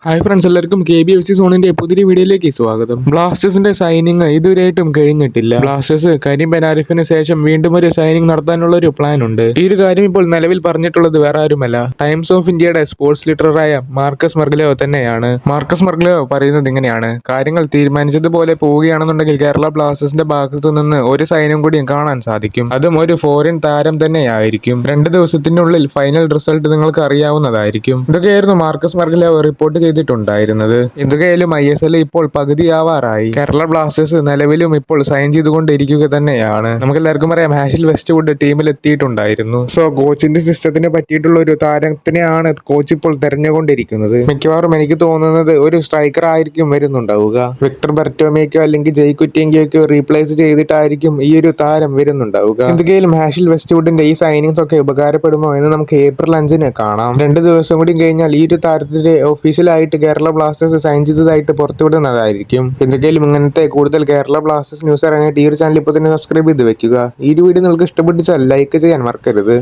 Hi friends, എല്ലാവർക്കും KBFC സോണിന്റെ പുതിയ വീഡിയോയിലേക്ക് സ്വാഗതം. ബ്ലാസ്റ്റേഴ്സിന്റെ സൈനിങ് ഇതുവരെയായിട്ടും കഴിഞ്ഞിട്ടില്ല. ബ്ലാസ്റ്റേഴ്സ് കരീം ബെനാരിഫിന് ശേഷം വീണ്ടും ഒരു സൈനിങ് നടത്താനുള്ള ഒരു പ്ലാൻ ഉണ്ട്. ഈ ഒരു കാര്യം ഇപ്പോൾ നിലവിൽ പറഞ്ഞിട്ടുള്ളത് വേറെ ആരുമല്ല, ടൈംസ് ഓഫ് ഇന്ത്യയുടെ സ്പോർട്സ് ലീഡറായ മാർക്കസ് മർഗലോ തന്നെയാണ്. മാർക്കസ് മർഗലോ പറയുന്നത് ഇങ്ങനെയാണ്: കാര്യങ്ങൾ തീരുമാനിച്ചതുപോലെ പോവുകയാണെന്നുണ്ടെങ്കിൽ കേരള ബ്ലാസ്റ്റേഴ്സിന്റെ ഭാഗത്തു നിന്ന് ഒരു സൈന്യം കൂടിയും കാണാൻ സാധിക്കും. അതും ഒരു ഫോറിൻ താരം തന്നെയായിരിക്കും. 2 ദിവസത്തിനുള്ളിൽ ഫൈനൽ റിസൾട്ട് നിങ്ങൾക്ക് അറിയാവുന്നതായിരിക്കും. ഇതൊക്കെയായിരുന്നു മാർക്കസ് മർഗലോ റിപ്പോർട്ട് ചെയ്തിട്ടുണ്ടായിരുന്നത്. എന്തൊക്കെയായാലും ISL ഇപ്പോൾ പകുതിയാവാറായി. കേരള ബ്ലാസ്റ്റേഴ്സ് നിലവിലും ഇപ്പോൾ സൈൻ ചെയ്തുകൊണ്ടിരിക്കുക തന്നെയാണ്. നമുക്കെല്ലാവർക്കും അറിയാം, ഹാഷിൽ വെസ്റ്റ്വുഡ് ടീമിൽ എത്തിയിട്ടുണ്ടായിരുന്നു. സോ കോച്ചിന്റെ സിസ്റ്റത്തിനെ പറ്റിയിട്ടുള്ള ഒരു താരത്തിനെയാണ് കോച്ച് ഇപ്പോൾ തെരഞ്ഞുകൊണ്ടിരിക്കുന്നത്. മിക്കവാറും എനിക്ക് തോന്നുന്നത് ഒരു സ്ട്രൈക്കർ ആയിരിക്കും വരുന്നുണ്ടാവുക. വിക്ടർ ബർട്ടോമേക്കോ അല്ലെങ്കിൽ ജയ് കുറ്റിയെങ്കിയൊക്കെ റീപ്ലേസ് ചെയ്തിട്ടായിരിക്കും ഈ ഒരു താരം വരുന്നുണ്ടാവുക. എന്തൊക്കെയായാലും ഹാഷിൽ വെസ്റ്റ്വുഡിന്റെ ഈ സൈനിങ്സ് ഒക്കെ ഉപകാരപ്പെടുമോ എന്ന് നമുക്ക് ഏപ്രിൽ 5-ന് കാണാം. 2 ദിവസം കൂടി കഴിഞ്ഞാൽ ഈ ഒരു താരത്തിന്റെ ഒഫീഷ്യലായിട്ട് കേരള ബ്ലാസ്റ്റേഴ്സ് സൈൻ ചെയ്തതായിട്ട് പുറത്തുവിടുന്നതായിരിക്കും. എന്തൊക്കെയായാലും ഇങ്ങനത്തെ കൂടുതൽ കേരള ബ്ലാസ്റ്റേഴ്സ് ന്യൂസ് അറിയാനായിട്ട് ഈ ഒരു ചാനൽ ഇപ്പോൾ തന്നെ സബ്സ്ക്രൈബ് ചെയ്ത് വെക്കുക. ഈ ഒരു വീഡിയോ നിങ്ങൾക്ക് ഇഷ്ടപ്പെട്ടിച്ചാൽ ലൈക്ക് ചെയ്യാൻ മറക്കരുത്.